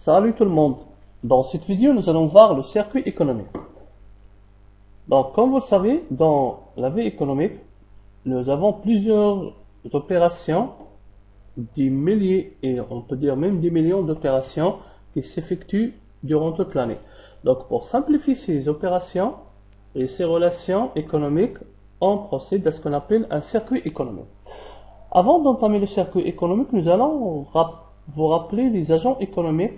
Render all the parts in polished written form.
Salut tout le monde. Dans cette vidéo, nous allons voir le circuit économique. Donc, comme vous le savez, dans la vie économique, nous avons plusieurs opérations, des milliers et on peut dire même des millions d'opérations qui s'effectuent durant toute l'année. Donc, pour simplifier ces opérations et ces relations économiques, on procède à ce qu'on appelle un circuit économique. Avant d'entamer le circuit économique, nous allons vous rappeler les agents économiques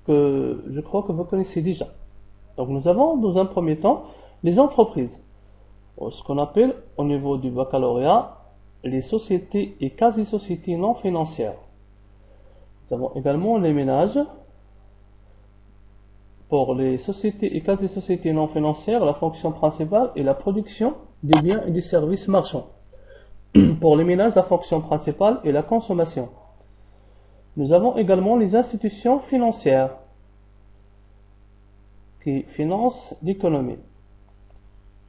que je crois que vous connaissez déjà. Donc nous avons dans un premier temps les entreprises, ce qu'on appelle au niveau du baccalauréat les sociétés et quasi-sociétés non financières. Nous avons également les ménages. Pour les sociétés et quasi-sociétés non financières, la fonction principale est la production des biens et des services marchands. Pour les ménages, la fonction principale est la consommation. Nous avons également les institutions financières qui financent l'économie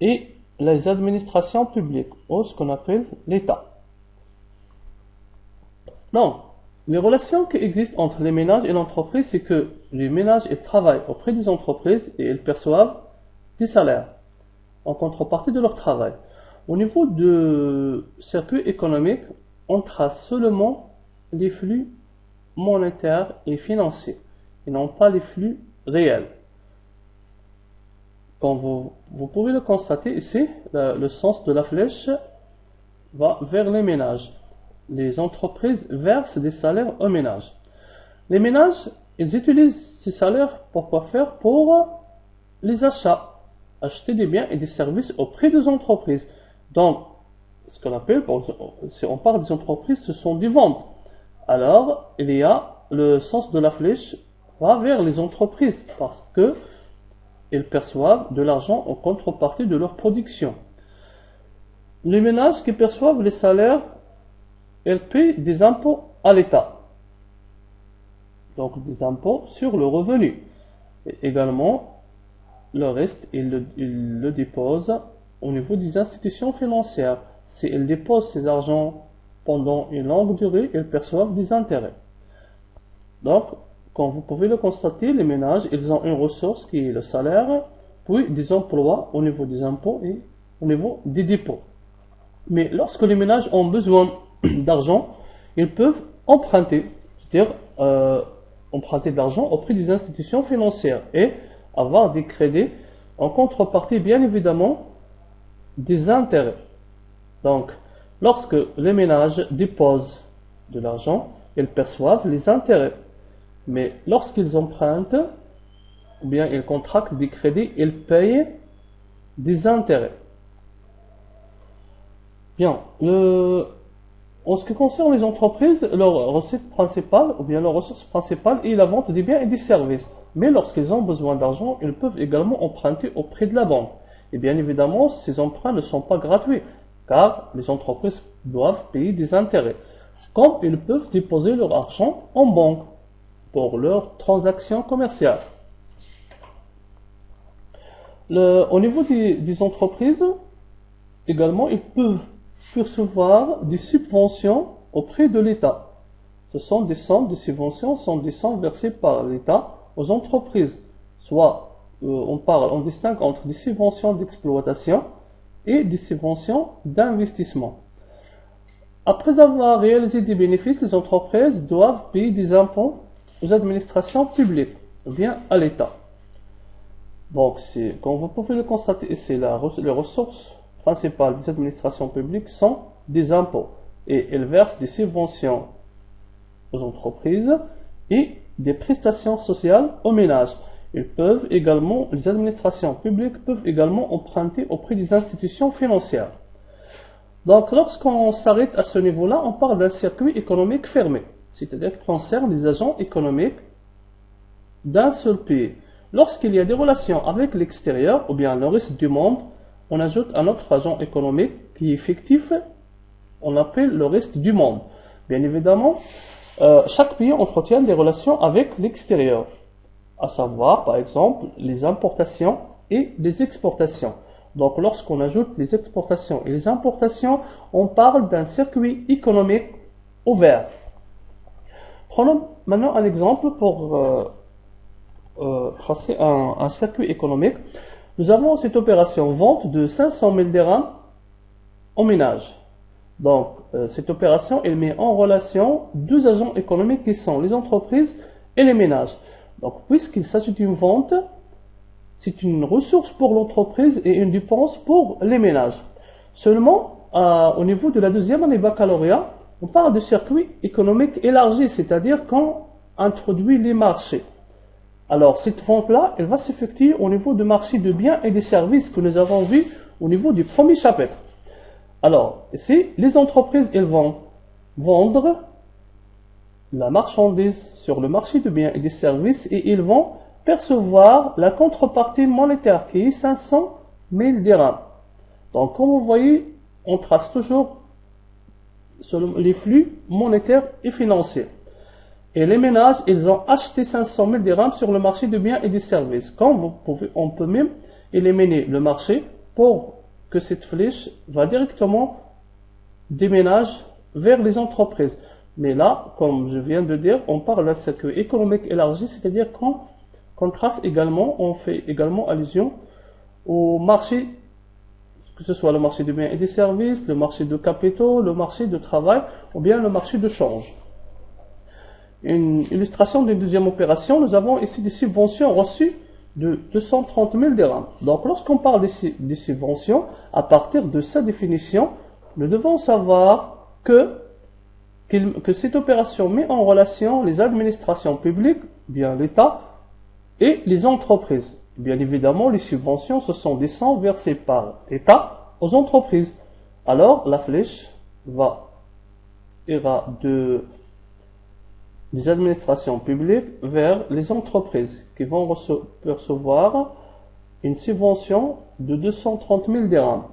et les administrations publiques, ou ce qu'on appelle l'État. Donc, les relations qui existent entre les ménages et l'entreprise, c'est que les ménages ils travaillent auprès des entreprises et ils perçoivent des salaires en contrepartie de leur travail. Au niveau du circuit économique, on trace seulement les flux monétaires et financiers, et non pas les flux réels. Comme vous pouvez le constater ici, le sens de la flèche va vers les ménages. Les entreprises versent des salaires aux ménages. Les ménages, ils utilisent ces salaires pour quoi faire? Pour les achats, acheter des biens et des services auprès des entreprises. Donc, ce qu'on appelle, si on parle des entreprises, ce sont des ventes. Alors, il y a le sens de la flèche va vers les entreprises parce que ils perçoivent de l'argent en contrepartie de leur production. Les ménages qui perçoivent les salaires, ils paient des impôts à l'État. Donc des impôts sur le revenu. Et également, le reste, ils le déposent au niveau des institutions financières. S'ils déposent ces argents pendant une longue durée, ils perçoivent des intérêts. Donc, comme vous pouvez le constater, les ménages, ils ont une ressource qui est le salaire, puis des emplois au niveau des impôts et au niveau des dépôts. Mais lorsque les ménages ont besoin d'argent, ils peuvent emprunter, c'est-à-dire emprunter de l'argent auprès des institutions financières et avoir des crédits en contrepartie, bien évidemment, des intérêts. Donc, lorsque les ménages déposent de l'argent, ils perçoivent les intérêts. Mais lorsqu'ils empruntent, ou bien ils contractent des crédits, ils payent des intérêts. Bien, en ce qui concerne les entreprises, leur recette principale, ou bien leur ressource principale est la vente des biens et des services. Mais lorsqu'ils ont besoin d'argent, ils peuvent également emprunter auprès de la banque. Et bien évidemment, ces emprunts ne sont pas gratuits, car les entreprises doivent payer des intérêts. Comme ils peuvent déposer leur argent en banque pour leurs transactions commerciales. Au niveau des entreprises, également, ils peuvent percevoir des subventions auprès de l'État. Ce sont des sommes de subventions, sont des sommes versées par l'État aux entreprises. Soit on distingue entre des subventions d'exploitation et des subventions d'investissement. Après avoir réalisé des bénéfices, les entreprises doivent payer des impôts aux administrations publiques, ou bien à l'État. Donc, comme vous pouvez le constater ici, les ressources principales des administrations publiques sont des impôts. Et elles versent des subventions aux entreprises et des prestations sociales aux ménages. Les administrations publiques peuvent également emprunter auprès des institutions financières. Donc, lorsqu'on s'arrête à ce niveau-là, on parle d'un circuit économique fermé, c'est-à-dire qu'il concerne les agents économiques d'un seul pays. Lorsqu'il y a des relations avec l'extérieur, ou bien le reste du monde, on ajoute un autre agent économique qui est fictif, on l'appelle le reste du monde. Bien évidemment, chaque pays entretient des relations avec l'extérieur, à savoir, par exemple, les importations et les exportations. Donc, lorsqu'on ajoute les exportations et les importations, on parle d'un circuit économique ouvert. Prenons maintenant un exemple pour tracer un circuit économique, nous avons cette opération vente de 500 000 dirhams au ménage. Donc, cette opération, elle met en relation deux agents économiques qui sont les entreprises et les ménages. Donc, puisqu'il s'agit d'une vente, c'est une ressource pour l'entreprise et une dépense pour les ménages. Seulement, au niveau de la deuxième année baccalauréat, on parle de circuit économique élargi, c'est-à-dire qu'on introduit les marchés. Alors, cette vente-là, elle va s'effectuer au niveau de marché de biens et des services que nous avons vu au niveau du premier chapitre. Alors, ici, les entreprises, elles vont vendre la marchandise sur le marché de biens et des services et ils vont percevoir la contrepartie monétaire qui est 500 000 dirhams. Donc, comme vous voyez, on trace toujours les flux monétaires et financiers. Et les ménages, ils ont acheté 500 000 dirhams sur le marché de biens et des services. On peut même éliminer le marché pour que cette flèche va directement des ménages vers les entreprises. Mais là, comme je viens de dire, on parle d'un circuit économique élargi, c'est-à-dire qu'on trace également, on fait également allusion au marché, que ce soit le marché de biens et des services, le marché de capitaux, le marché de travail, ou bien le marché de change. Une illustration d'une deuxième opération, nous avons ici des subventions reçues de 230 000 dirhams. Donc, lorsqu'on parle des subventions, à partir de sa définition, nous devons savoir que cette opération met en relation les administrations publiques, bien l'État, et les entreprises. Bien évidemment, les subventions, ce sont des sommes versées par l'État aux entreprises. Alors, la flèche ira des administrations publiques vers les entreprises qui vont recevoir une subvention de 230 000 dirhams.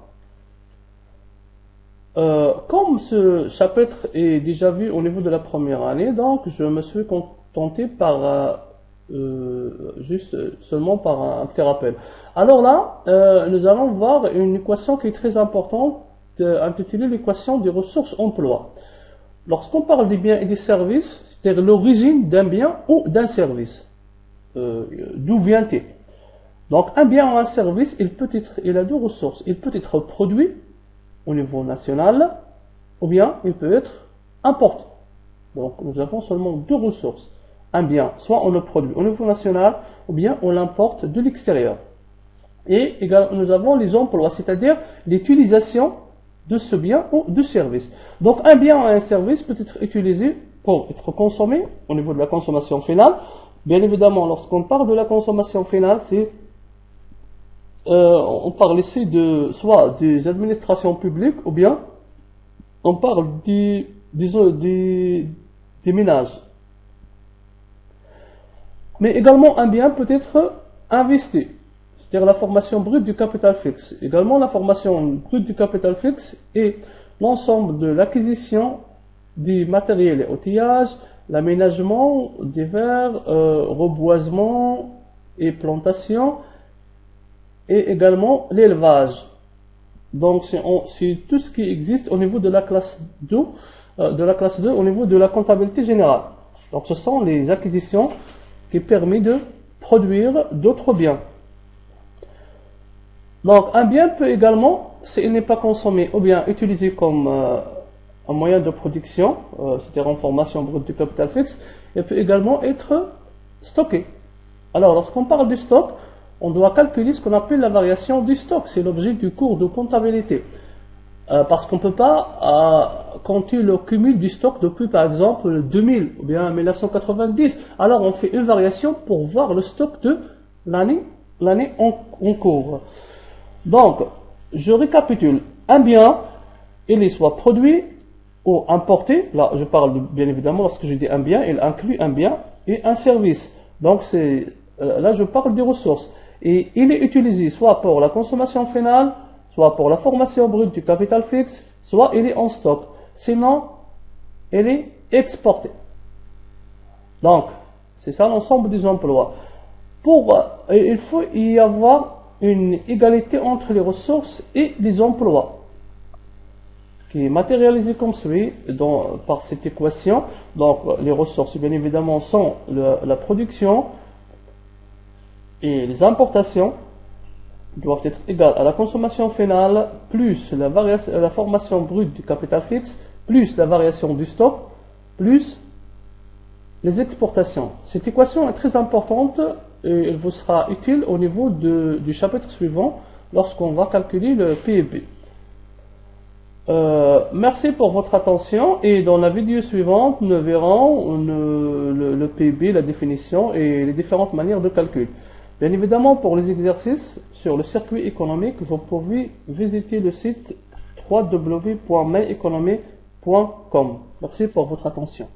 Comme ce chapitre est déjà vu au niveau de la première année, donc je me suis contenté par seulement par un petit rappel. Alors là, nous allons voir une équation qui est très importante, intitulée l'équation des ressources emploi. Lorsqu'on parle des biens et des services, c'est-à-dire l'origine d'un bien ou d'un service, d'où vient-il? Donc un bien ou un service, il a deux ressources. Il peut être produit au niveau national, ou bien il peut être importé. Donc nous avons seulement deux ressources. Un bien, soit on le produit au niveau national, ou bien on l'importe de l'extérieur. Et également, nous avons les emplois, c'est-à-dire l'utilisation de ce bien ou de service. Donc un bien ou un service peut être utilisé pour être consommé au niveau de la consommation finale. Bien évidemment, lorsqu'on parle de la consommation finale, on parle ici soit des administrations publiques, ou bien on parle des ménages. Mais également, un bien peut être investi, c'est-à-dire la formation brute du capital fixe. Également, la formation brute du capital fixe est l'ensemble de l'acquisition du matériel et outillage, l'aménagement des verres, reboisement et plantation, et également l'élevage. Donc c'est tout ce qui existe au niveau de la classe 2, au niveau de la comptabilité générale. Donc ce sont les acquisitions qui permettent de produire d'autres biens. Donc un bien peut également, s'il n'est pas consommé, ou bien utilisé comme un moyen de production, c'est-à-dire en formation brute du capital fixe, il peut également être stocké. Alors lorsqu'on parle du stock, on doit calculer ce qu'on appelle la variation du stock. C'est l'objet du cours de comptabilité. Parce qu'on ne peut pas compter le cumul du stock depuis par exemple 2000 ou bien 1990. Alors on fait une variation pour voir le stock de l'année en cours. Donc, je récapitule. Un bien, il est soit produit ou importé. Là, je parle bien évidemment, lorsque je dis un bien, il inclut un bien et un service. Donc, là, je parle des ressources. Et il est utilisé soit pour la consommation finale, soit pour la formation brute du capital fixe, soit il est en stock. Sinon, il est exporté. Donc, c'est ça l'ensemble des emplois. Il faut y avoir une égalité entre les ressources et les emplois, qui est matérialisée comme suit par cette équation. Donc, les ressources, bien évidemment, sont la production, Et les importations doivent être égales à la consommation finale plus la formation brute du capital fixe plus la variation du stock plus les exportations. Cette équation est très importante et elle vous sera utile au niveau du chapitre suivant lorsqu'on va calculer le PIB. Merci pour votre attention et dans la vidéo suivante, nous verrons le PIB, la définition et les différentes manières de calcul. Bien évidemment, pour les exercices sur le circuit économique, vous pouvez visiter le site www.myeconomy.com. Merci pour votre attention.